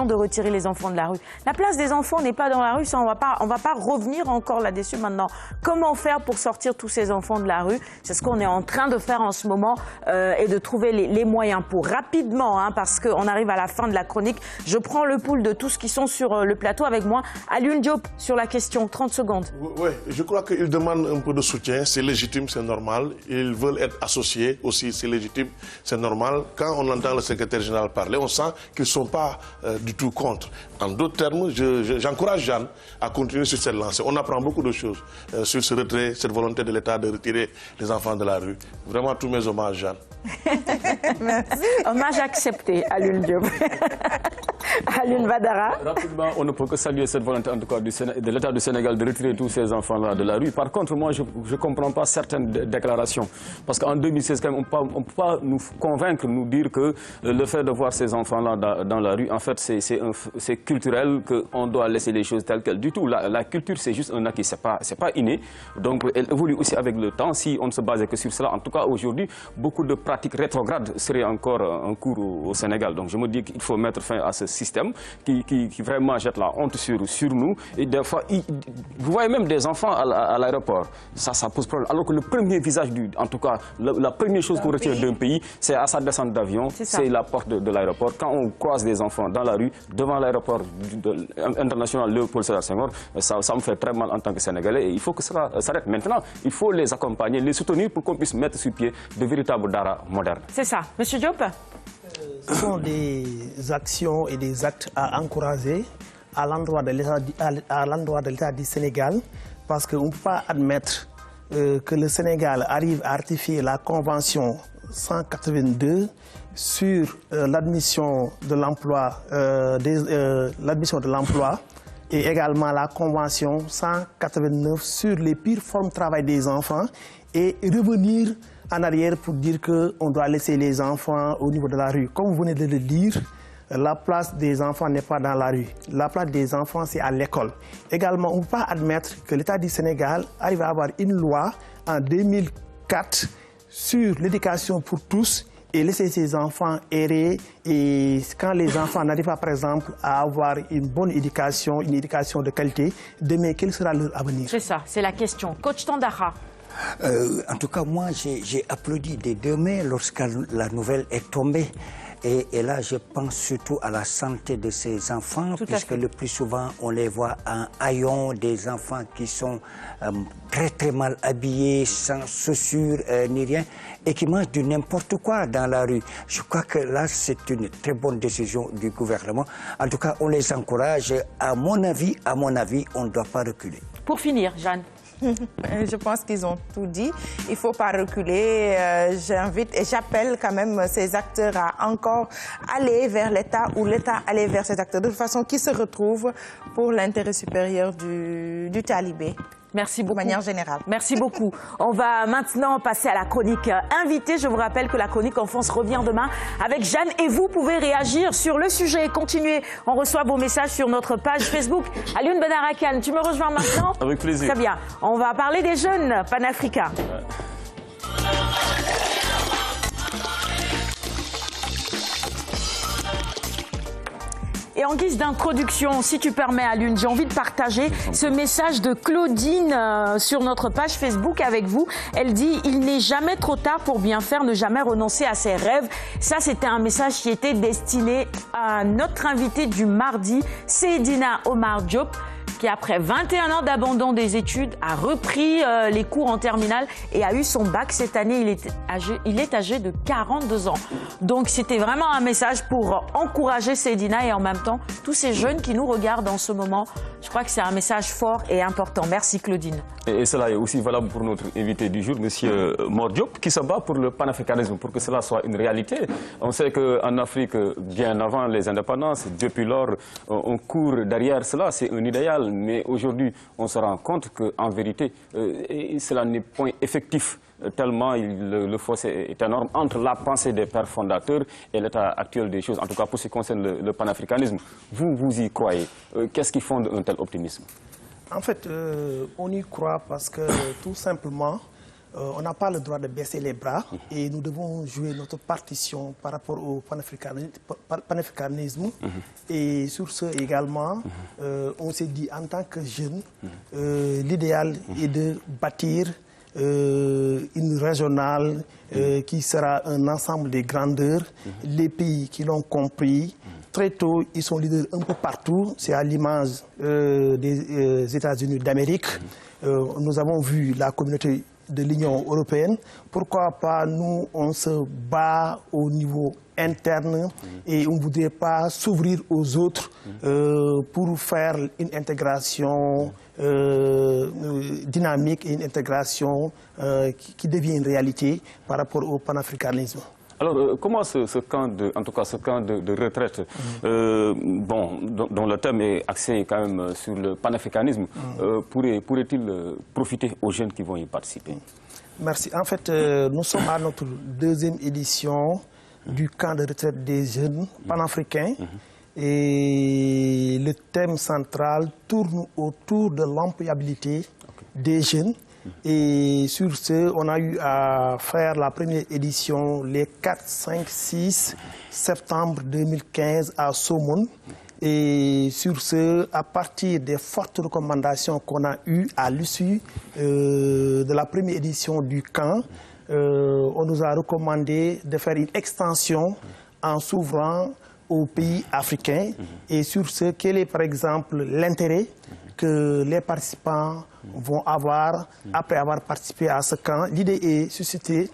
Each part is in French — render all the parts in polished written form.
de retirer les enfants de la rue. La place des enfants n'est pas dans la rue, ça, on va pas revenir encore là-dessus maintenant. Comment faire pour sortir tous ces enfants de la rue? C'est ce qu'on est en train de faire en ce moment et de trouver les moyens pour rapidement, hein, parce qu'on arrive à la fin de la chronique. Je prends le pouls de tous qui sont sur le plateau avec moi. Alioune Diop, sur la question, 30 secondes. Oui, je crois qu'ils demandent un peu de soutien, c'est légitime, c'est normal. Ils veulent être associés aussi, c'est légitime, c'est normal. Quand on entend le secrétaire général parler, on sent qu'ils ne sont pas du tout contre. En d'autres termes, j'encourage Jeanne à continuer sur cette lancée. On apprend beaucoup de choses sur ce retrait, cette volonté de l'État de retirer les enfants de la rue. Vraiment, tous mes hommages, Jeanne. Merci. Hommage accepté, Alioune Diop. Alioune Badara. Rapidement, on ne peut que saluer cette volonté, en tout cas, de l'État du Sénégal de retirer tous ces enfants-là de la rue. Par contre, moi, je ne comprends pas certaines déclarations. Parce qu'en 2016, quand même, on ne peut pas nous convaincre, nous dire que le fait de voir ces enfants-là dans la rue, en fait, c'est culturel, qu'on doit laisser les choses telles quelles. Du tout, la culture, c'est juste un acquis, c'est pas inné. Donc, elle évolue aussi avec le temps. Si on ne se basait que sur cela, en tout cas, aujourd'hui, beaucoup de pratiques rétrogrades seraient encore en cours au Sénégal. Donc, je me dis qu'il faut mettre fin à ce système qui vraiment jette la honte sur nous. Et des fois, vous voyez même des enfants à l'aéroport. Ça pose problème. Alors que le premier visage, en tout cas, la première chose qu'on retient d'un pays, c'est à sa descente d'avion, c'est la porte de l'aéroport. Quand on croise des enfants dans la rue, devant l'aéroport international Léopold Sédar Senghor, ça me fait très mal en tant que Sénégalais. Et il faut que cela s'arrête. Maintenant, il faut les accompagner, les soutenir pour qu'on puisse mettre sur pied de véritables daras modernes. C'est ça. Monsieur Diop? Ce sont des actions et des actes à encourager à l'endroit de l'État du Sénégal, parce qu'on ne peut pas admettre que le Sénégal arrive à ratifier la Convention 182 sur l'admission de l'emploi et également la Convention 189 sur les pires formes de travail des enfants et revenir en arrière pour dire qu'on doit laisser les enfants au niveau de la rue. Comme vous venez de le dire, la place des enfants n'est pas dans la rue. La place des enfants, c'est à l'école. Également, on ne peut pas admettre que l'État du Sénégal arrive à avoir une loi en 2004 sur l'éducation pour tous et laisser ces enfants errer. Et quand les enfants n'arrivent pas, par exemple, à avoir une bonne éducation, une éducation de qualité, demain, quel sera leur avenir? C'est ça, c'est la question. Coach Tandara. En tout cas, moi, j'ai applaudi des deux mains lorsque la nouvelle est tombée. Et là, je pense surtout à la santé de ces enfants, puisque le plus souvent, on les voit en haillons, des enfants qui sont très très mal habillés, sans chaussures ni rien, et qui mangent du n'importe quoi dans la rue. Je crois que là, c'est une très bonne décision du gouvernement. En tout cas, on les encourage. À mon avis, on ne doit pas reculer. Pour finir, Jeanne. Je pense qu'ils ont tout dit. Il ne faut pas reculer. J'invite et j'appelle quand même ces acteurs à encore aller vers l'État ou l'État aller vers ces acteurs. De toute façon, qui se retrouvent pour l'intérêt supérieur du talibé. Merci beaucoup. De manière générale. Merci beaucoup. On va maintenant passer à la chronique invitée. Je vous rappelle que la chronique Enfance revient demain avec Jeanne et vous pouvez réagir sur le sujet. Continuez. On reçoit vos messages sur notre page Facebook. Alioune Badara Kane, tu me rejoins maintenant? Avec plaisir. Très bien. On va parler des jeunes panafricains. Et en guise d'introduction, si tu permets, Alioune, j'ai envie de partager ce message de Claudine sur notre page Facebook avec vous. Elle dit « Il n'est jamais trop tard pour bien faire, ne jamais renoncer à ses rêves ». Ça, c'était un message qui était destiné à notre invité du mardi, Seydina Omar Diop, qui après 21 ans d'abandon des études a repris les cours en terminale et a eu son bac cette année. Il est âgé de 42 ans. Donc c'était vraiment un message pour encourager Seydina et en même temps tous ces jeunes qui nous regardent en ce moment. Je crois que c'est un message fort et important. Merci Claudine. Et cela est aussi valable pour notre invité du jour, M. Mor Diop, qui se bat pour le panafricanisme, pour que cela soit une réalité. On sait qu'en Afrique, bien avant les indépendances, depuis lors, on court derrière cela, c'est un idéal. Mais aujourd'hui, on se rend compte qu'en vérité, cela n'est point effectif. Tellement le fossé est énorme entre la pensée des pères fondateurs et l'état actuel des choses, en tout cas pour ce qui concerne le panafricanisme. Vous y croyez? Qu'est-ce qui fonde un tel optimisme? En fait, on y croit parce que tout simplement, on n'a pas le droit de baisser les bras et nous devons jouer notre partition par rapport au panafricanisme. Et sur ce également, on s'est dit en tant que jeunes, l'idéal est de bâtir une régionale qui sera un ensemble des grandeurs. Les pays qui l'ont compris, très tôt, ils sont leaders un peu partout. C'est à l'image des États-Unis d'Amérique. Nous avons vu la communauté de l'Union européenne. Pourquoi pas nous, on se bat au niveau interne et on ne voudrait pas s'ouvrir aux autres pour faire une intégration dynamique et une intégration qui devient une réalité par rapport au panafricanisme. Alors, comment ce camp de retraite, dont le thème est axé quand même sur le panafricanisme, pourrait-il profiter aux jeunes qui vont y participer? Merci. En fait, nous sommes à notre deuxième édition du camp de retraite des jeunes panafricains. Et le thème central tourne autour de l'employabilité des jeunes. Et sur ce, on a eu à faire la première édition les 4, 5, 6 septembre 2015 à Somone. Et sur ce, à partir des fortes recommandations qu'on a eues à l'issue de la première édition du camp, on nous a recommandé de faire une extension en s'ouvrant aux pays africains. Et sur ce, quel est par exemple l'intérêt que les participants vont avoir après avoir participé à ce camp? L'idée est de susciter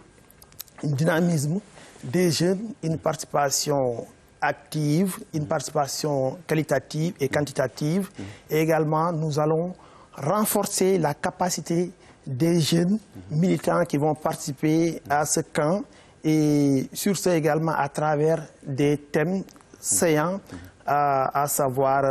un dynamisme des jeunes, une participation active, une participation qualitative et quantitative. Et également, nous allons renforcer la capacité des jeunes militants qui vont participer à ce camp. Et sur ce également, à travers des thèmes saillants, à savoir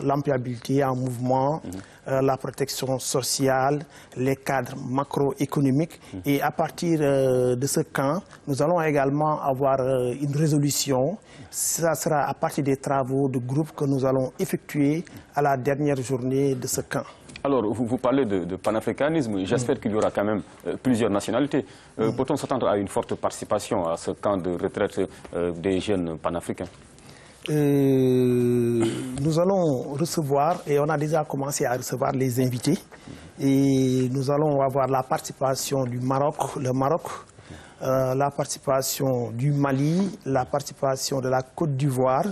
l'employabilité en mouvement, la protection sociale, les cadres macroéconomiques. Et à partir de ce camp, nous allons également avoir une résolution. Ça sera à partir des travaux de groupe que nous allons effectuer à la dernière journée de ce camp. Alors, vous parlez de panafricanisme. J'espère qu'il y aura quand même plusieurs nationalités. Peut-on s'attendre à une forte participation à ce camp de retraite des jeunes panafricains? Nous allons recevoir, et on a déjà commencé à recevoir les invités, et nous allons avoir la participation du Maroc, la participation du Mali, la participation de la Côte d'Ivoire,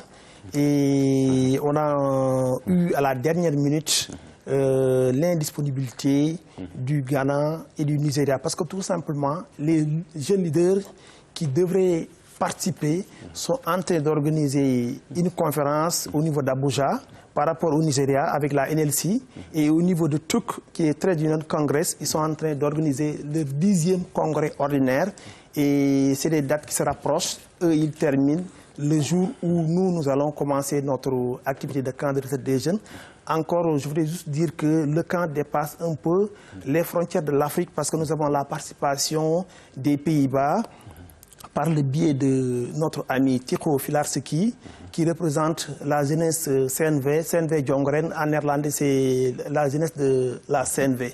et on a eu à la dernière minute l'indisponibilité du Ghana et du Nigeria, parce que tout simplement, les jeunes leaders qui devraient participer sont en train d'organiser une conférence au niveau d'Abuja par rapport au Nigeria avec la NLC, et au niveau de TUC, qui est Trade Union Congress, ils sont en train d'organiser leur 10e congrès ordinaire, et c'est des dates qui se rapprochent. Eux, ils terminent le jour où nous allons commencer notre activité de camp de retraite des jeunes. Encore, je voudrais juste dire que le camp dépasse un peu les frontières de l'Afrique, parce que nous avons la participation des Pays-Bas, par le biais de notre ami Tiko Filarski, qui représente la jeunesse CNV Jongren. En néerlandais, c'est la jeunesse de la CNV.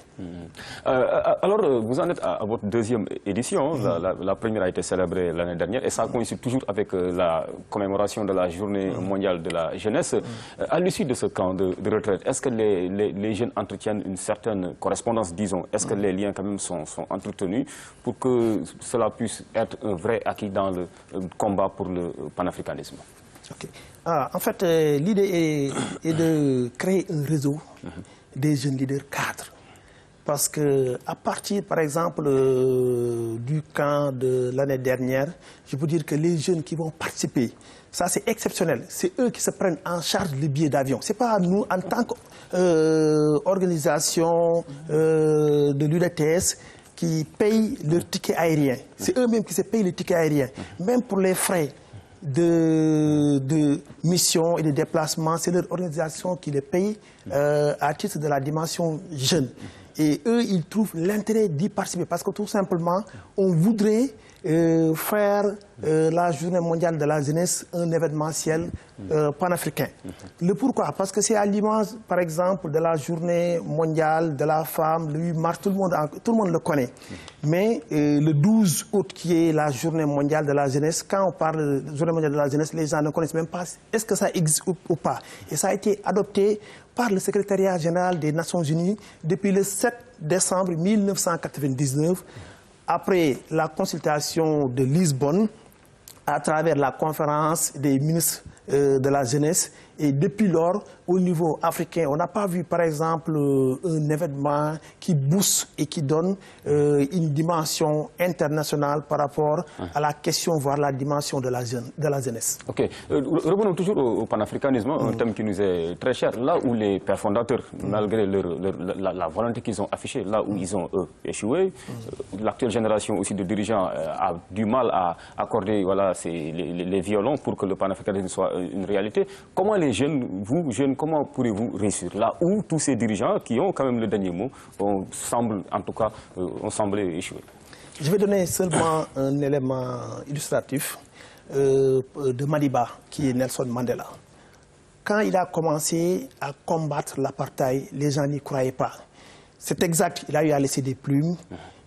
Alors, vous en êtes à votre deuxième édition. La première a été célébrée l'année dernière, et ça coïncide toujours avec la commémoration de la journée mondiale de la jeunesse. À l'issue de ce camp de retraite, est-ce que les jeunes entretiennent une certaine correspondance, disons? Est-ce que les liens quand même sont entretenus pour que cela puisse être un vrai acquis dans le combat pour le panafricanisme? Okay. En fait, l'idée est de créer un réseau des jeunes leaders cadres. Parce que à partir, par exemple, du camp de l'année dernière, je peux dire que les jeunes qui vont participer, ça c'est exceptionnel. C'est eux qui se prennent en charge le billet d'avion. Ce n'est pas nous, en tant qu'organisation de l'UDTS, qui payent leur ticket aérien. C'est eux-mêmes qui se payent le ticket aérien. Même pour les frais de mission et de déplacement, c'est leur organisation qui les paye à titre de la dimension jeune. Et eux, ils trouvent l'intérêt d'y participer, parce que tout simplement, on voudrait faire la journée mondiale de la jeunesse un événementiel panafricain. Le pourquoi? Parce que c'est à l'image, par exemple, de la journée mondiale de la femme, le 8 mars, tout le monde le connaît. Mais le 12 août, qui est la journée mondiale de la jeunesse, quand on parle de journée mondiale de la jeunesse, les gens ne connaissent même pas est-ce que ça existe ou pas. Et ça a été adopté par le secrétariat général des Nations Unies depuis le 7 décembre 1999, après la consultation de Lisbonne, à travers la conférence des ministres de la jeunesse. Et depuis lors, au niveau africain, on n'a pas vu, par exemple, un événement qui booste et qui donne une dimension internationale par rapport à la question, voire la dimension de la jeunesse. Ok. Revenons toujours au panafricanisme, un thème qui nous est très cher. Là où les pères fondateurs, malgré la volonté qu'ils ont affichée, là où ils ont échoué, l'actuelle génération aussi de dirigeants a du mal à accorder les violons pour que le panafricanisme soit une réalité. Comment les jeunes, vous jeunes, comment pourrez-vous réussir là où tous ces dirigeants qui ont quand même le dernier mot ont semblé échouer? Je vais donner seulement un élément illustratif de Madiba, qui est Nelson Mandela. Quand il a commencé à combattre l'apartheid, les gens n'y croyaient pas. C'est exact, il a eu à laisser des plumes,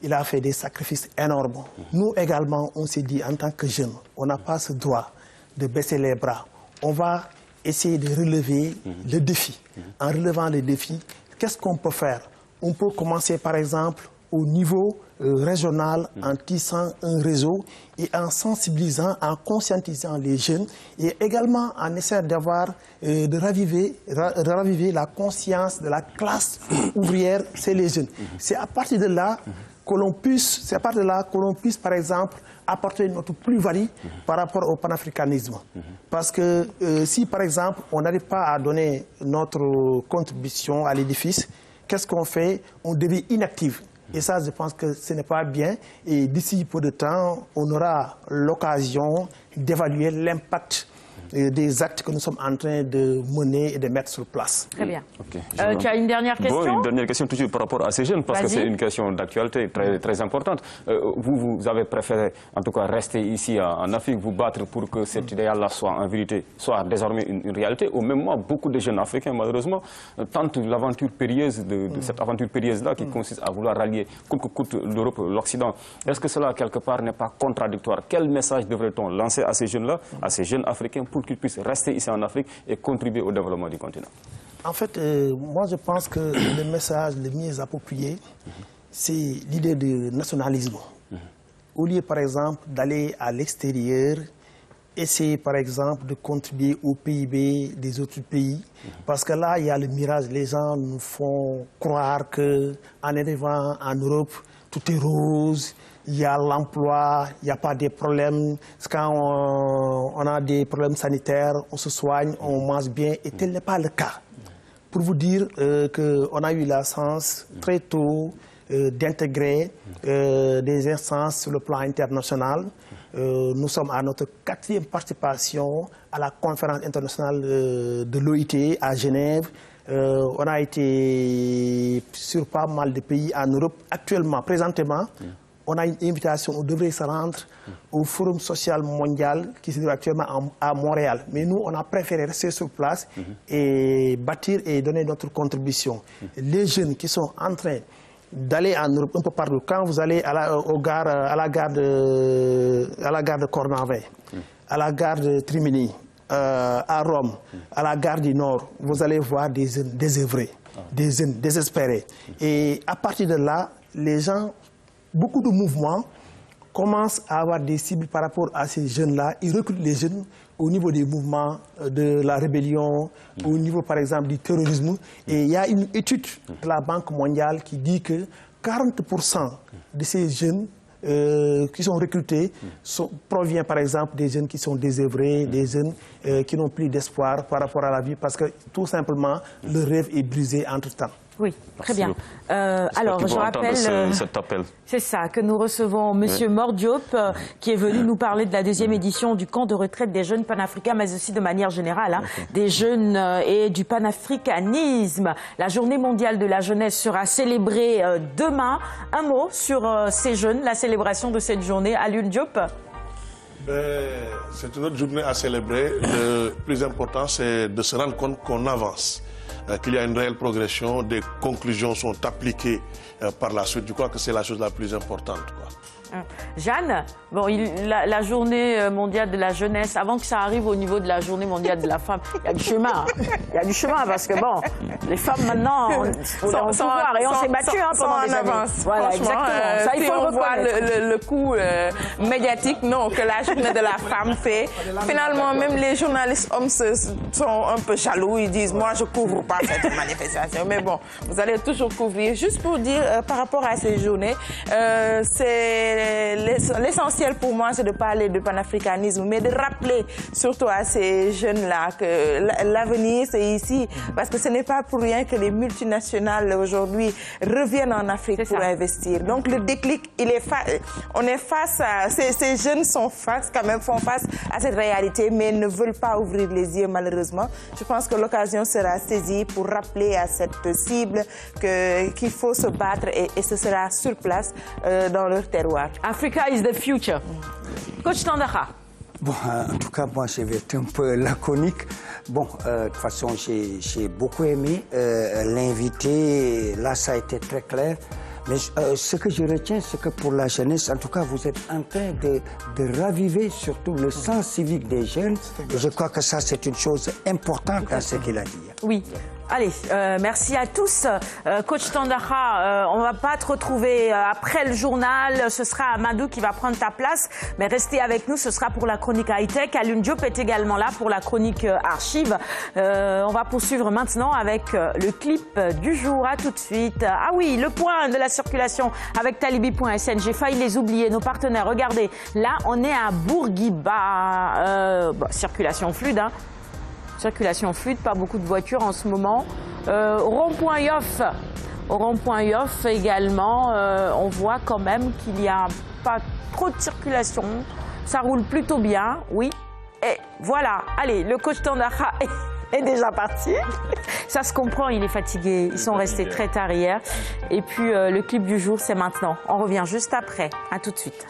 il a fait des sacrifices énormes. Nous également, on s'est dit en tant que jeunes, on n'a pas ce droit de baisser les bras. On va essayer de relever le défi. En relevant le défi, qu'est-ce qu'on peut faire? On peut commencer par exemple au niveau régional en tissant un réseau et en sensibilisant, en conscientisant les jeunes et également en essayant de raviver la conscience de la classe ouvrière, c'est les jeunes. C'est à partir de là que l'on puisse, par exemple, apporter notre plus-value par rapport au panafricanisme. Parce que si, par exemple, on n'arrive pas à donner notre contribution à l'édifice, qu'est-ce qu'on fait? On devient inactif. Et ça, je pense que ce n'est pas bien. Et d'ici peu de temps, on aura l'occasion d'évaluer l'impact des actes que nous sommes en train de mener et de mettre sur place. Très bien. Tu as une dernière question? Une dernière question toujours par rapport à ces jeunes, parce que c'est une question d'actualité très importante. Vous avez préféré, en tout cas, rester ici en Afrique, vous battre pour que cet idéal-là soit en vérité, soit désormais une réalité. Au même moment, beaucoup de jeunes Africains, malheureusement, tentent l'aventure périlleuse cette aventure périlleuse-là qui consiste à vouloir rallier coûte que coûte l'Europe, l'Occident. Est-ce que cela, quelque part, n'est pas contradictoire? Quel message devrait-on lancer à ces jeunes-là, à ces jeunes Africains, pour qu'ils puissent rester ici en Afrique et contribuer au développement du continent? En fait, moi je pense que le message le mieux approprié, c'est l'idée de nationalisme. Au lieu, par exemple, d'aller à l'extérieur, essayer, par exemple, de contribuer au PIB des autres pays, parce que là, il y a le mirage. Les gens nous font croire qu'en arrivant en Europe, tout est rose. Il y a l'emploi, il n'y a pas de problèmes. Quand on a des problèmes sanitaires, on se soigne, on mange bien, et tel n'est pas le cas. Pour vous dire qu'on a eu la chance très tôt d'intégrer des instances sur le plan international. Nous sommes à notre 4e participation à la conférence internationale de l'OIT à Genève. On a été sur pas mal de pays en Europe. Actuellement, présentement, on a une invitation, on devrait se rendre au Forum social mondial qui se trouve actuellement à Montréal. Mais nous, on a préféré rester sur place et bâtir et donner notre contribution. Les jeunes qui sont en train d'aller en Europe un peu partout, quand vous allez à la gare de Cornavin, à la gare de Trimini, à Rome, à la gare du Nord, vous allez voir des jeunes désœuvrés, des jeunes désespérés. Et à partir de là, les gens, beaucoup de mouvements commencent à avoir des cibles par rapport à ces jeunes-là. Ils recrutent les jeunes au niveau des mouvements de la rébellion, au niveau, par exemple, du terrorisme. Et il y a une étude de la Banque mondiale qui dit que 40% de ces jeunes qui sont recrutés provient, par exemple, des jeunes qui sont désœuvrés, des jeunes qui n'ont plus d'espoir par rapport à la vie, parce que, tout simplement, le rêve est brisé entre-temps. Oui, très bien. Alors, je rappelle, c'est ça, que nous recevons M. Mor Diop, qui est venu nous parler de la 2e édition du camp de retraite des jeunes panafricains, mais aussi de manière générale, des jeunes et du panafricanisme. La journée mondiale de la jeunesse sera célébrée demain. Un mot sur ces jeunes, la célébration de cette journée. Alioune Diop. C'est une autre journée à célébrer. Le plus important, c'est de se rendre compte qu'on avance, qu'il y a une réelle progression, des conclusions sont appliquées par la suite. Je crois que c'est la chose la plus importante, quoi. Jeanne, bon, la journée mondiale de la jeunesse, avant que ça arrive au niveau de la journée mondiale de la femme, il y a du chemin. Il y a du chemin parce que bon, les femmes maintenant, on pouvoir et on s'est battu pendant des années. Voilà, exactement. Ça, il faut on voit le coup médiatique que la journée de la femme fait. Finalement, même les journalistes hommes sont un peu jaloux. Ils disent, moi, je ne couvre pas cette manifestation. Mais bon, vous allez toujours couvrir. Juste pour dire, par rapport à ces journées, c'est l'essentiel pour moi, c'est de parler de panafricanisme, mais de rappeler surtout à ces jeunes-là que l'avenir, c'est ici. Parce que ce n'est pas pour rien que les multinationales aujourd'hui reviennent en Afrique pour investir. Donc le déclic, on est face à... Ces jeunes font face à cette réalité, mais ne veulent pas ouvrir les yeux, malheureusement. Je pense que l'occasion sera saisie pour rappeler à cette cible qu'il faut se battre et ce sera sur place dans leur terroir. Africa is the future. Coach Tandakha. Bon, en tout cas, moi, je vais être un peu laconique. Bon, de toute façon, j'ai beaucoup aimé l'invité. Là, ça a été très clair. Mais ce que je retiens, c'est que pour la jeunesse, en tout cas, vous êtes en train de raviver surtout le sens civique des jeunes. Et je crois que ça, c'est une chose importante dans ce qu'il a dit. Oui. Allez, merci à tous. Coach Tandakha, on ne va pas te retrouver après le journal. Ce sera Amadou qui va prendre ta place. Mais restez avec nous, ce sera pour la chronique high-tech. Alioune Diop est également là pour la chronique archive. On va poursuivre maintenant avec le clip du jour. À tout de suite. Ah oui, le point de la circulation avec Talibi.sn. J'ai failli les oublier, nos partenaires. Regardez, là, on est à Bourguiba. Circulation fluide, hein. Circulation fluide, pas beaucoup de voitures en ce moment. Rond-point Yoff. Au rond-point Yoff également, on voit quand même qu'il n'y a pas trop de circulation. Ça roule plutôt bien, oui. Et voilà, allez, le coach Tandakha est déjà parti. Ça se comprend, il est fatigué. Ils sont restés très tard hier. Et puis, le clip du jour, c'est maintenant. On revient juste après. À tout de suite.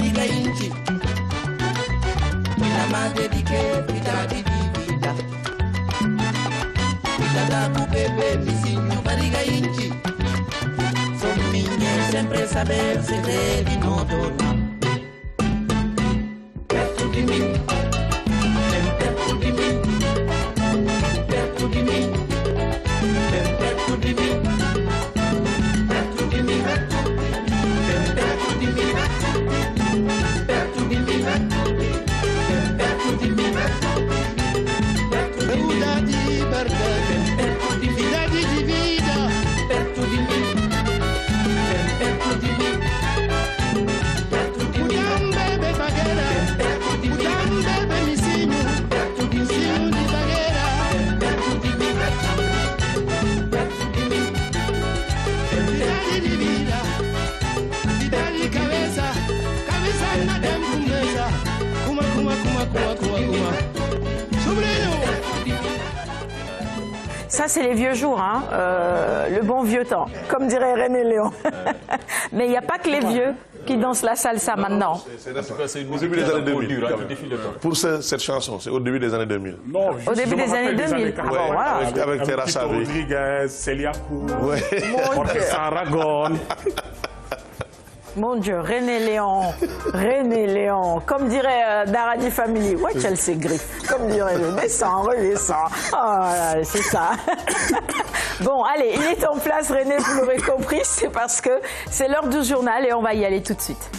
bariga inchi. Mina ma dedike vida di vida. Vida da bebé vizinho bariga inchi. Sommigne sempre saber se devi no donna. Perto di me, perto di me, perto di me, perto di me, perto di me, perto di me, perto di me, perto di me, vida di verdade, perto di vida di vida, perto di me, perto di me, perto di me, bebe baguera, perto di me, bebe misinho, perto di misinho di baguera, perto di me, perto di me, vida di vida, vida di cabeza, cabeza na dembumeza, kuma kuma kuma kuma kuma kuma, sobrino. Ça, c'est les vieux jours, hein, le bon vieux temps, comme dirait René Léon. Mais il n'y a pas que les vieux qui dansent la salsa maintenant. C'est au début des années 2000. Pour cette chanson, c'est au début des années 2000. Non, au début des années 2000. Ah, bon, voilà. Avec Teresa Rodriguez, Celia Cruz, Jorge Aragon. Mon Dieu, René Léon, comme dirait Daradi Family, ouais, Chelsea Griff, comme dirait le descend, redescend, oh, c'est ça. Bon, allez, il est en place, René, vous l'aurez compris, c'est parce que c'est l'heure du journal et on va y aller tout de suite.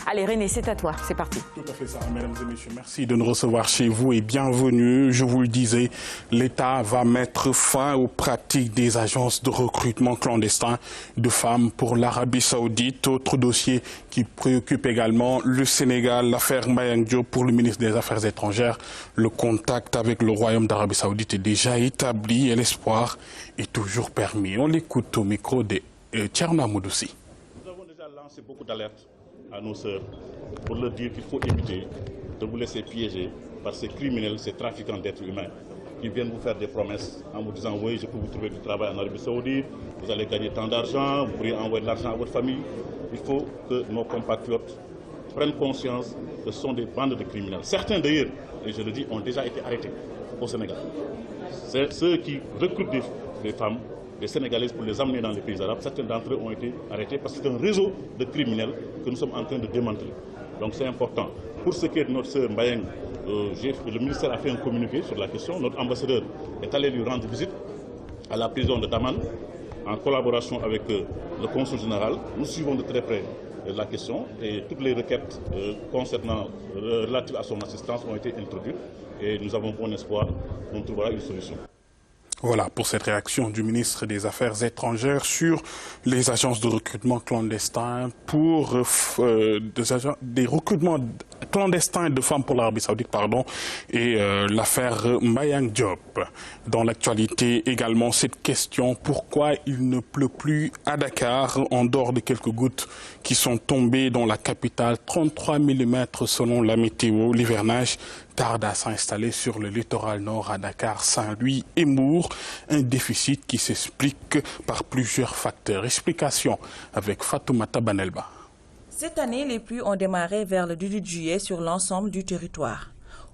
Allez René, c'est à toi, c'est parti. Tout à fait ça, mesdames et messieurs, merci de nous recevoir chez vous et bienvenue. Je vous le disais, l'État va mettre fin aux pratiques des agences de recrutement clandestin de femmes pour l'Arabie Saoudite. Autre dossier qui préoccupe également le Sénégal, l'affaire Mbayang Diop pour le ministre des Affaires étrangères. Le contact avec le Royaume d'Arabie Saoudite est déjà établi et l'espoir est toujours permis. On l'écoute au micro de Tcherna Moudoussi. Nous avons déjà lancé beaucoup d'alertes à nos sœurs pour leur dire qu'il faut éviter de vous laisser piéger par ces criminels, ces trafiquants d'êtres humains qui viennent vous faire des promesses en vous disant oui, je peux vous trouver du travail en Arabie Saoudite, vous allez gagner tant d'argent, vous pourriez envoyer de l'argent à votre famille. Il faut que nos compatriotes prennent conscience que ce sont des bandes de criminels. Certains d'ailleurs, et je le dis, ont déjà été arrêtés au Sénégal. C'est ceux qui recrutent des femmes, des Sénégalaises pour les amener dans les pays arabes. Certains d'entre eux ont été arrêtés parce que c'est un réseau de criminels que nous sommes en train de démanteler. Donc c'est important. Pour ce qui est de notre sœur Mbayang, le ministère a fait un communiqué sur la question. Notre ambassadeur est allé lui rendre visite à la prison de Daman en collaboration avec le consul général. Nous suivons de très près la question et toutes les requêtes relatives à son assistance ont été introduites et nous avons bon espoir qu'on trouvera une solution. Voilà pour cette réaction du ministre des Affaires étrangères sur les agences de recrutement clandestins pour des recrutements clandestins de femmes pour l'Arabie Saoudite, pardon, et l'affaire Mbayang Diop. Dans l'actualité également, cette question, pourquoi il ne pleut plus à Dakar en dehors de quelques gouttes qui sont tombées dans la capitale, 33 mm selon la météo, l'hivernage tarde à s'installer sur le littoral nord à Dakar, Saint-Louis et Mour, un déficit qui s'explique par plusieurs facteurs. Explication avec Fatoumata Banelba. Cette année, les pluies ont démarré vers le 18 juillet sur l'ensemble du territoire.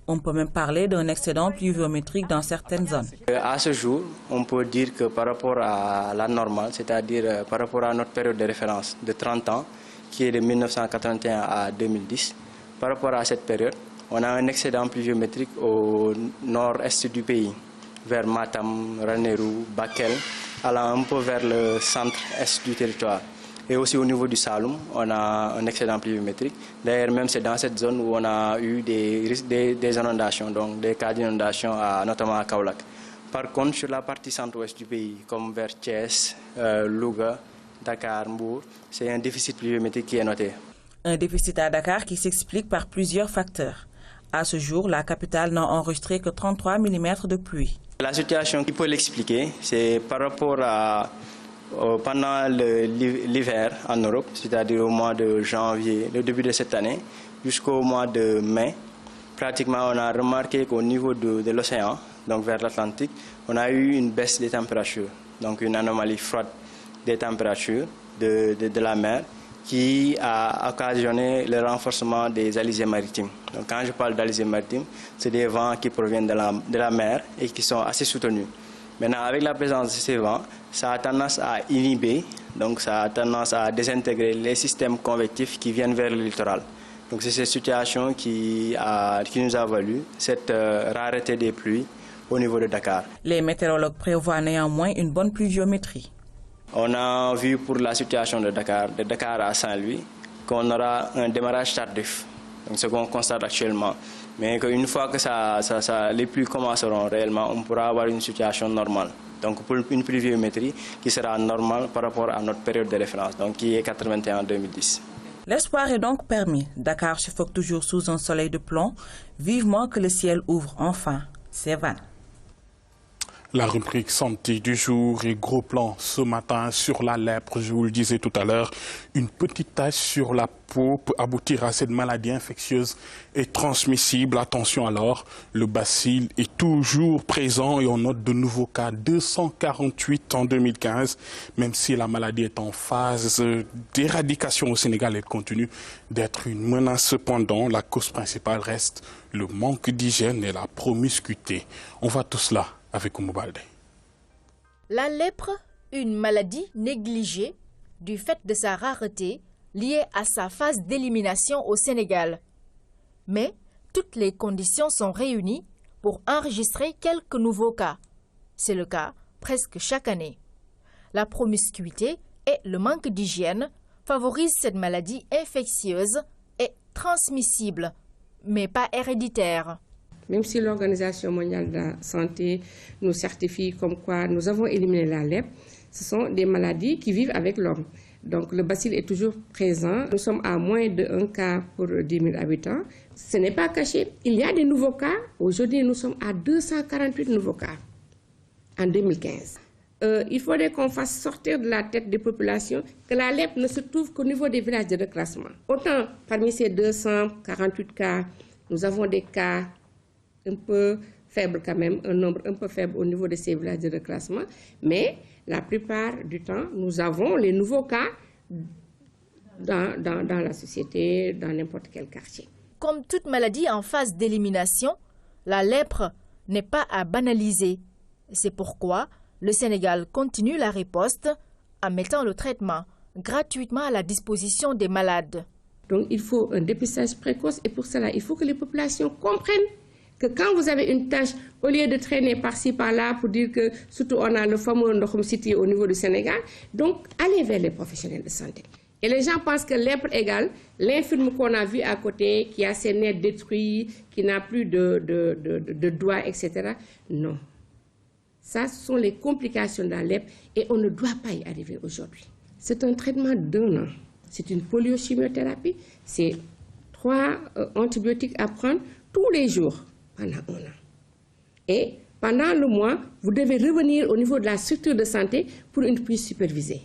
On peut même parler d'un excédent pluviométrique dans certaines zones. À ce jour, on peut dire que par rapport à la normale, c'est-à-dire par rapport à notre période de référence de 30 ans, qui est de 1981 à 2010, par rapport à cette période, on a un excédent pluviométrique au nord-est du pays, vers Matam, Ranérou, Bakel, allant un peu vers le centre-est du territoire. Et aussi au niveau du Saloum, on a un excédent pluviométrique. D'ailleurs, même c'est dans cette zone où on a eu des inondations, donc des cas d'inondation, notamment à Kaolack. Par contre, sur la partie centre-ouest du pays, comme vers Thiès, Louga, Dakar, Mbour, c'est un déficit pluviométrique qui est noté. Un déficit à Dakar qui s'explique par plusieurs facteurs. À ce jour, la capitale n'a enregistré que 33 mm de pluie. La situation qui peut l'expliquer, c'est par rapport à pendant l'hiver en Europe, c'est-à-dire au mois de janvier, le début de cette année, jusqu'au mois de mai, pratiquement on a remarqué qu'au niveau de l'océan, donc vers l'Atlantique, on a eu une baisse des températures. donc une anomalie froide des températures de la mer, qui a occasionné le renforcement des alizés maritimes. Donc quand je parle d'alizés maritimes, c'est des vents qui proviennent de la mer et qui sont assez soutenus. Maintenant, avec la présence de ces vents, ça a tendance à inhiber, donc ça a tendance à désintégrer les systèmes convectifs qui viennent vers le littoral. Donc c'est cette situation qui nous a valu cette rareté des pluies au niveau de Dakar. Les météorologues prévoient néanmoins une bonne pluviométrie. On a vu pour la situation de Dakar à Saint-Louis, qu'on aura un démarrage tardif, donc ce qu'on constate actuellement. Mais qu'une fois que les pluies commenceront réellement, on pourra avoir une situation normale. Donc pour une pluviométrie qui sera normale par rapport à notre période de référence, donc qui est 81-2010. L'espoir est donc permis. Dakar suffoque toujours sous un soleil de plomb. Vivement que le ciel ouvre enfin ses vannes. La rubrique santé du jour et gros plan ce matin sur la lèpre. Je vous le disais tout à l'heure, une petite tache sur la peau peut aboutir à cette maladie infectieuse et transmissible. Attention alors, le bacille est toujours présent et on note de nouveaux cas, 248 en 2015. Même si la maladie est en phase d'éradication au Sénégal, elle continue d'être une menace. Cependant, la cause principale reste le manque d'hygiène et la promiscuité. On voit tout cela avec Oumoubalde. La lèpre, une maladie négligée du fait de sa rareté liée à sa phase d'élimination au Sénégal. Mais toutes les conditions sont réunies pour enregistrer quelques nouveaux cas. C'est le cas presque chaque année. La promiscuité et le manque d'hygiène favorisent cette maladie infectieuse et transmissible, mais pas héréditaire. Même si l'Organisation mondiale de la santé nous certifie comme quoi nous avons éliminé la lèpre, ce sont des maladies qui vivent avec l'homme. Donc le bacille est toujours présent. Nous sommes à moins de 1 cas pour 10 000 habitants. Ce n'est pas caché. Il y a des nouveaux cas. Aujourd'hui, nous sommes à 248 nouveaux cas en 2015. Il faudrait qu'on fasse sortir de la tête des populations que la lèpre ne se trouve qu'au niveau des villages de reclassement. Autant parmi ces 248 cas, nous avons des cas un peu faible quand même, un nombre un peu faible au niveau de ces villages de reclassement, mais la plupart du temps, nous avons les nouveaux cas dans la société, dans n'importe quel quartier. Comme toute maladie en phase d'élimination, la lèpre n'est pas à banaliser. C'est pourquoi le Sénégal continue la riposte en mettant le traitement gratuitement à la disposition des malades. Donc il faut un dépistage précoce et pour cela, il faut que les populations comprennent que quand vous avez une tâche, au lieu de traîner par-ci, par-là pour dire que surtout on a le fameux Ndokhom City au niveau du Sénégal, donc allez vers les professionnels de santé. Et les gens pensent que lèpre égale l'infirme qu'on a vu à côté, qui a ses nez détruits, qui n'a plus de doigts, etc. Non. Ça, ce sont les complications de la lèpre et on ne doit pas y arriver aujourd'hui. C'est un traitement d'1 an. C'est une poliochimiothérapie. C'est 3 antibiotiques à prendre tous les jours pendant 1 an. Et pendant le mois, vous devez revenir au niveau de la structure de santé pour une prise supervisée.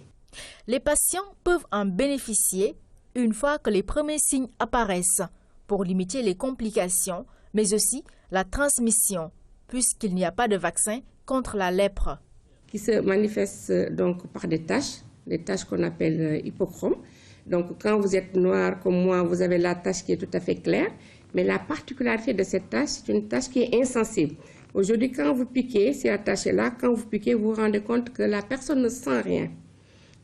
Les patients peuvent en bénéficier une fois que les premiers signes apparaissent pour limiter les complications, mais aussi la transmission, puisqu'il n'y a pas de vaccin contre la lèpre. Qui se manifeste donc par des taches qu'on appelle hypochromes. Donc quand vous êtes noir comme moi, vous avez la tache qui est tout à fait claire. Mais la particularité de cette tache, c'est une tache qui est insensible. Aujourd'hui, quand vous piquez, si la tache est là, quand vous piquez, vous vous rendez compte que la personne ne sent rien.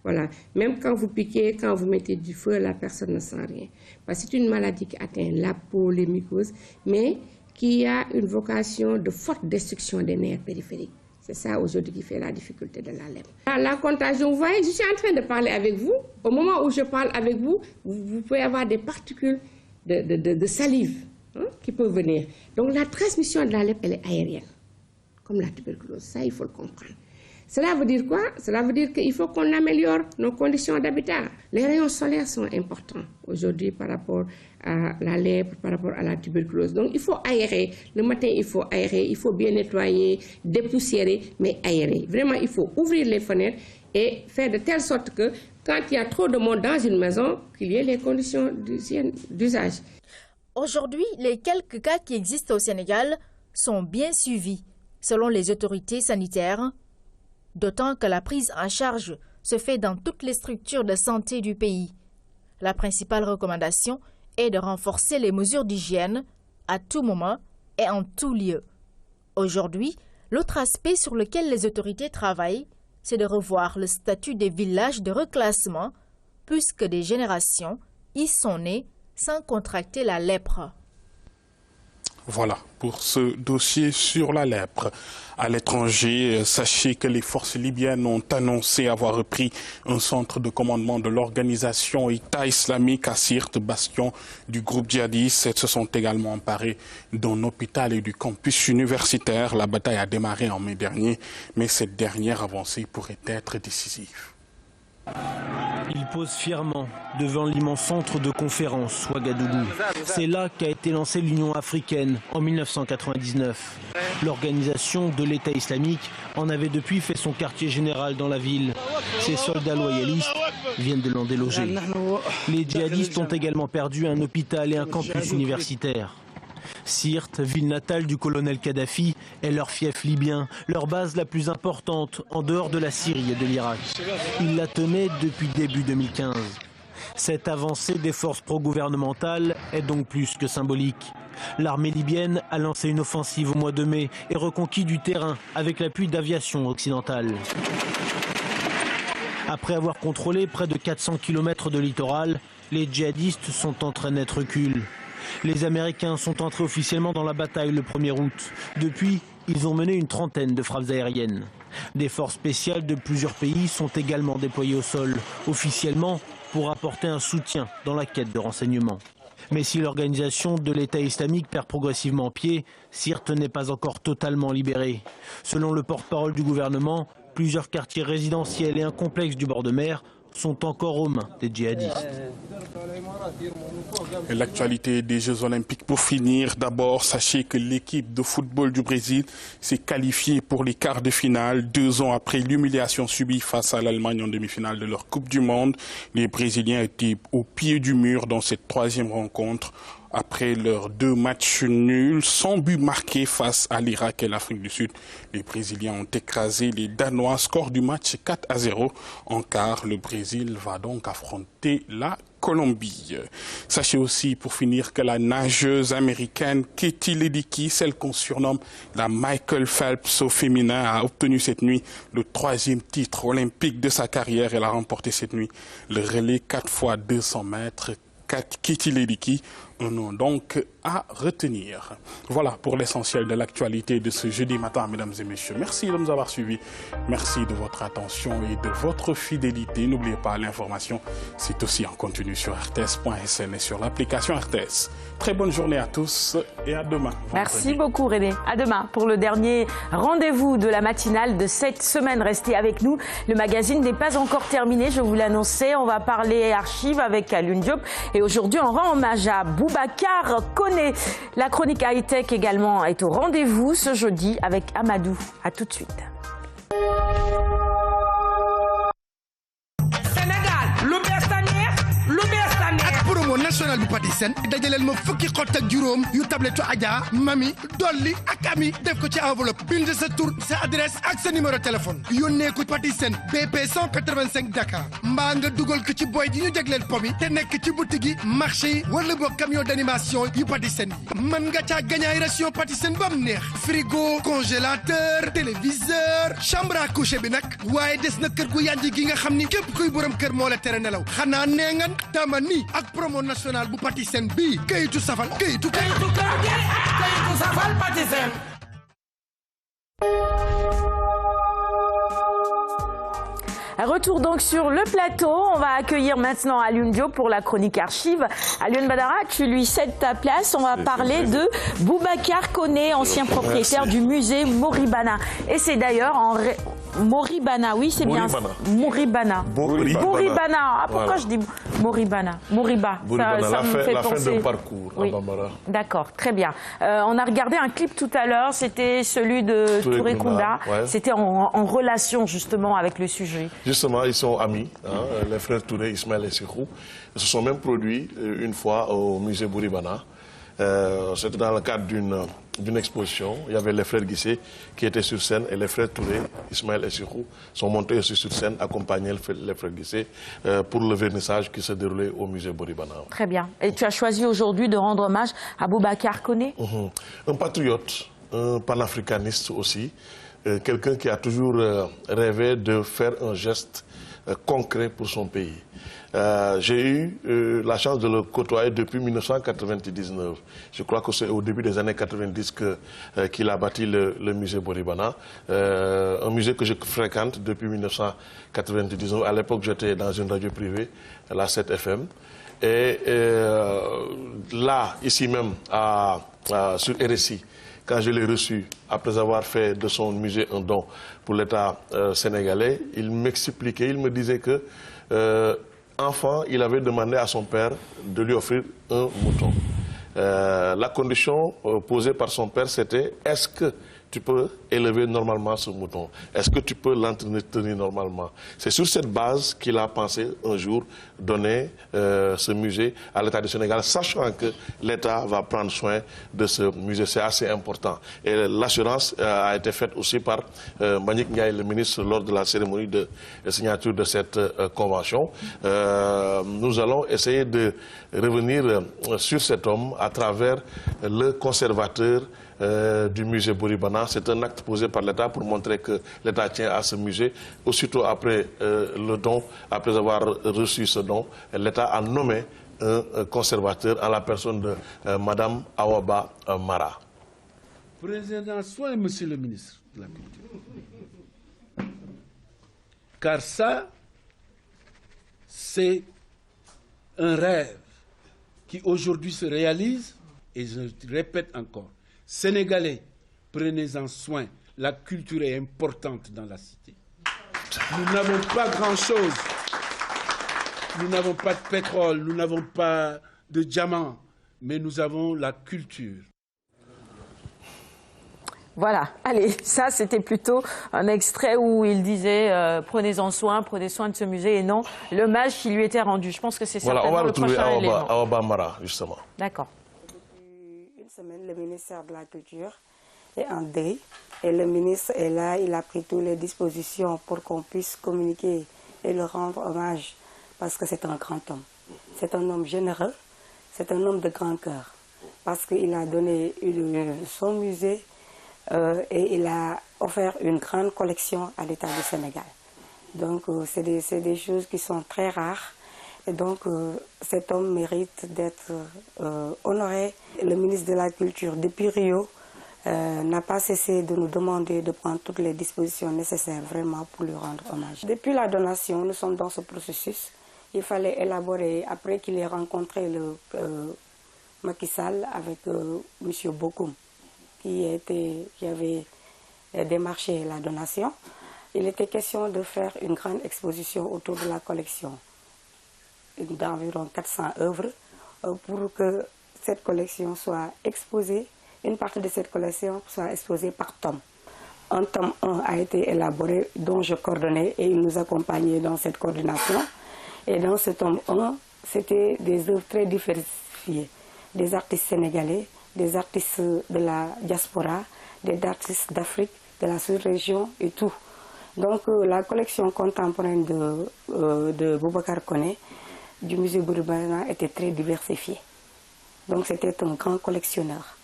Voilà. Même quand vous piquez, quand vous mettez du feu, la personne ne sent rien. Parce que c'est une maladie qui atteint la peau, les mucoses, mais qui a une vocation de forte destruction des nerfs périphériques. C'est ça aujourd'hui qui fait la difficulté de la lèpre. La contagion, vous voyez, je suis en train de parler avec vous. Au moment où je parle avec vous, vous pouvez avoir des particules de salive qui peuvent venir. Donc la transmission de la lèpre, elle est aérienne, comme la tuberculose. Ça, il faut le comprendre. Cela veut dire quoi? Cela veut dire qu'il faut qu'on améliore nos conditions d'habitat. Les rayons solaires sont importants aujourd'hui par rapport à la lèpre, par rapport à la tuberculose. Donc il faut aérer. Le matin, il faut aérer, il faut bien nettoyer, dépoussiérer, mais aérer. Vraiment, il faut ouvrir les fenêtres et faire de telle sorte que quand il y a trop de monde dans une maison, qu'il y ait les conditions d'usage. Aujourd'hui, les quelques cas qui existent au Sénégal sont bien suivis, selon les autorités sanitaires. d'autant que la prise en charge se fait dans toutes les structures de santé du pays. La principale recommandation est de renforcer les mesures d'hygiène à tout moment et en tout lieu. Aujourd'hui, l'autre aspect sur lequel les autorités travaillent, c'est de revoir le statut des villages de reclassement, puisque des générations y sont nées sans contracter la lèpre. Voilà pour ce dossier sur la lèpre. À l'étranger, sachez que les forces libyennes ont annoncé avoir repris un centre de commandement de l'organisation État islamique à Sirte, bastion du groupe djihadiste. Elles se sont également emparées d'un hôpital et du campus universitaire. La bataille a démarré en mai dernier, mais cette dernière avancée pourrait être décisive. Il pose fièrement devant l'immense centre de conférence Ouagadougou. C'est là qu'a été lancée l'Union africaine en 1999. L'organisation de l'État islamique en avait depuis fait son quartier général dans la ville. Ses soldats loyalistes viennent de l'en déloger. Les djihadistes ont également perdu un hôpital et un campus universitaire. Sirte, ville natale du colonel Kadhafi, est leur fief libyen, leur base la plus importante en dehors de la Syrie et de l'Irak. Ils la tenaient depuis début 2015. Cette avancée des forces pro-gouvernementales est donc plus que symbolique. L'armée libyenne a lancé une offensive au mois de mai et reconquis du terrain avec l'appui d'aviation occidentale. Après avoir contrôlé près de 400 km de littoral, les djihadistes sont en très net recul. Les Américains sont entrés officiellement dans la bataille le 1er août. Depuis, ils ont mené une trentaine de frappes aériennes. Des forces spéciales de plusieurs pays sont également déployées au sol, officiellement pour apporter un soutien dans la quête de renseignements. Mais si l'organisation de l'État islamique perd progressivement pied, Sirte n'est pas encore totalement libérée. Selon le porte-parole du gouvernement, plusieurs quartiers résidentiels et un complexe du bord de mer sont encore aux mains des djihadistes. L'actualité des Jeux Olympiques pour finir. D'abord, sachez que l'équipe de football du Brésil s'est qualifiée pour les quarts de finale 2 ans après l'humiliation subie face à l'Allemagne en demi-finale de leur Coupe du Monde. Les Brésiliens étaient au pied du mur dans cette 3e rencontre. Après leurs 2 matchs nuls, sans but marqué face à l'Irak et l'Afrique du Sud, les Brésiliens ont écrasé les Danois. Score du match 4-0. En quart, le Brésil va donc affronter la Colombie. Sachez aussi, pour finir, que la nageuse américaine Katie Ledecky, celle qu'on surnomme la Michael Phelps au féminin, a obtenu cette nuit le 3e titre olympique de sa carrière. Elle a remporté cette nuit le relais 4 x 200 mètres. Katie Ledecky, un nom donc à retenir. Voilà pour l'essentiel de l'actualité de ce jeudi matin, mesdames et messieurs. Merci de nous avoir suivis. Merci de votre attention et de votre fidélité. N'oubliez pas, l'information, c'est aussi en continu sur rts.sn et sur l'application RTS. Très bonne journée à tous et à demain. Merci beaucoup René. À demain pour le dernier rendez-vous de la matinale de cette semaine. Restez avec nous. Le magazine n'est pas encore terminé, je vous l'annonçais. On va parler archives avec Alioune Diop. Et aujourd'hui, on rend hommage à Boubacar Koné. La chronique high-tech également est au rendez-vous ce jeudi avec Amadou. À tout de suite. promo national bu Patisen dajaleel ma fukki xott ak juróom yu tabletu Adja Mami Dolli ak Ami def ko ci enveloppe bind sa tur sa adresse ak sa numéro téléphone yónnee ko Patisen BP 185 Dakar mbaa nga dugal ko ci boy ji ñu jagleel pomi te nekk ci boutique yi marché yi wala boog camion d'animation yu Patisen yi mën nga caa gañ ay ration Patisen ba mu neex frigo congélateur téléviseur chambre à coucher bi nag waaye des na kër gu yànji gi nga xam ni képp kuy borom kër moo la tere nelaw xanaa nee ngan tamani ak promo national bu Patisen bi kayitu safal kayitu kër gi kayitu safal Patisen. Retour donc sur le plateau. On va accueillir maintenant Alioune Diop pour la chronique archive. Alioune Badara, tu lui cèdes ta place. On va parler de Boubacar Koné, ancien propriétaire du musée Moribana. Et c'est d'ailleurs en... Moribana, oui, c'est bien. Moribana. Moribana. Ah, pourquoi je dis Moribana? Moriba. Ça me fait penser. La fin d'un parcours. Oui. D'accord, très bien. On a regardé un clip tout à l'heure. C'était celui de Touré Kunda. Ouais. C'était en relation justement avec le sujet. Justement, ils sont amis, hein, les frères Touré, Ismaël et Sekou. Ils se sont même produits une fois au musée Moribana. C'était dans le cadre d'une exposition. Il y avait les frères Guissé qui étaient sur scène et les frères Touré, Ismaël et Chirou, sont montés aussi sur scène, accompagnaient les frères Guissé pour le vernissage qui se déroulait au musée Boribana. Très bien. Et tu as choisi aujourd'hui de rendre hommage à Boubacar Koné. Un patriote, un panafricaniste aussi, quelqu'un qui a toujours rêvé de faire un geste concret pour son pays. J'ai eu la chance de le côtoyer depuis 1999. Je crois que c'est au début des années 90 qu'il a bâti le musée Boribana, un musée que je fréquente depuis 1999. À l'époque, j'étais dans une radio privée, la 7 FM. Et là, ici même, sur RSI, quand je l'ai reçu, après avoir fait de son musée un don pour l'État sénégalais, il m'expliquait, il me disait que, enfant, il avait demandé à son père de lui offrir un mouton. La condition posée par son père, c'était: est-ce que tu peux élever normalement ce mouton? Est-ce que tu peux l'entretenir normalement? C'est sur cette base qu'il a pensé un jour donner ce musée à l'État du Sénégal, sachant que l'État va prendre soin de ce musée. C'est assez important. Et l'assurance a été faite aussi par Mbagnick Ndiaye, le ministre, lors de la cérémonie de signature de cette convention. Nous allons essayer de revenir sur cet homme à travers le conservateur du musée Boribana. C'est un acte posé par l'État pour montrer que l'État tient à ce musée. Aussitôt après le don, après avoir reçu ce don, l'État a nommé un conservateur en la personne de Madame Awaba Mara. Prenez-en soin, monsieur le ministre de la Culture. Car ça, c'est un rêve qui aujourd'hui se réalise, et je répète encore, Sénégalais, prenez-en soin. La culture est importante dans la cité. Nous n'avons pas grand-chose. Nous n'avons pas de pétrole, nous n'avons pas de diamants, mais nous avons la culture. Voilà, allez, ça c'était plutôt un extrait où il disait prenez-en soin, prenez soin de ce musée, et non l'hommage qui lui était rendu. Je pense que c'est certainement le prochain élément. Voilà, on va retrouver Awaba Mara, justement. D'accord. Semaine, le ministère de la Culture est en deuil et le ministre est là, il a pris toutes les dispositions pour qu'on puisse communiquer et le rendre hommage parce que c'est un grand homme. C'est un homme généreux, c'est un homme de grand cœur parce qu'il a donné son musée et il a offert une grande collection à l'État du Sénégal. Donc c'est des choses qui sont très rares. Et donc, cet homme mérite d'être honoré. Le ministre de la Culture, depuis Rio, n'a pas cessé de nous demander de prendre toutes les dispositions nécessaires vraiment pour lui rendre hommage. Depuis la donation, nous sommes dans ce processus. Il fallait élaborer, après qu'il ait rencontré le Macky Sall avec M. Bokoum, qui avait démarché la donation, il était question de faire une grande exposition autour de la collection d'environ 400 œuvres pour que cette collection soit exposée, une partie de cette collection soit exposée par tome. Un tome 1 a été élaboré, dont je coordonnais et il nous accompagnait dans cette coordination. Et dans ce tome 1, c'était des œuvres très diversifiées. Des artistes sénégalais, des artistes de la diaspora, des artistes d'Afrique, de la sous-région et tout. Donc la collection contemporaine de Boubacar Koné, du musée Boribana, était très diversifiée. Donc c'était un grand collectionneur.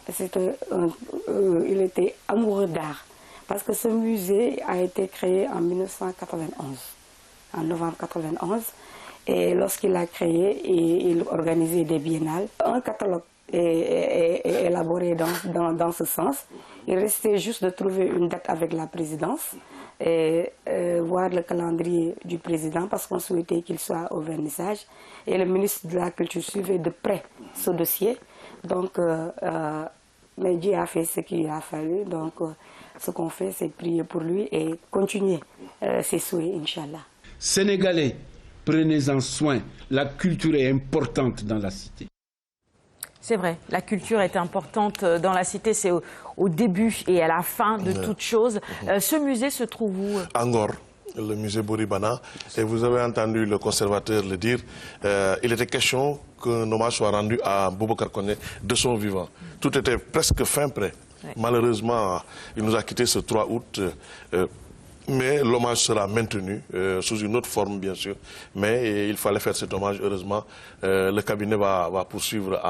Il était amoureux d'art. Parce que ce musée a été créé en 1991, en novembre 1991. Et lorsqu'il a créé, il organisait des biennales. Un catalogue est élaboré dans ce sens. Il restait juste de trouver une date avec la présidence et voir le calendrier du président parce qu'on souhaitait qu'il soit au vernissage. Et le ministre de la Culture suivait de près ce dossier. Donc, mais Dieu a fait ce qu'il a fallu. Donc, ce qu'on fait, c'est prier pour lui et continuer ses souhaits, Inch'Allah. Sénégalais, prenez-en soin. La culture est importante dans la cité. C'est vrai, la culture est importante dans la cité, c'est au début et à la fin de toute chose. Ce musée se trouve où? À Ngor, le musée Bouribana. Et vous avez entendu le conservateur le dire. Il était question qu'un hommage soit rendu à Boubacar Koné de son vivant. Tout était presque fin prêt. Ouais. Malheureusement, il nous a quittés ce 3 août. Mais l'hommage sera maintenu, sous une autre forme bien sûr. Mais il fallait faire cet hommage, heureusement. Le cabinet va poursuivre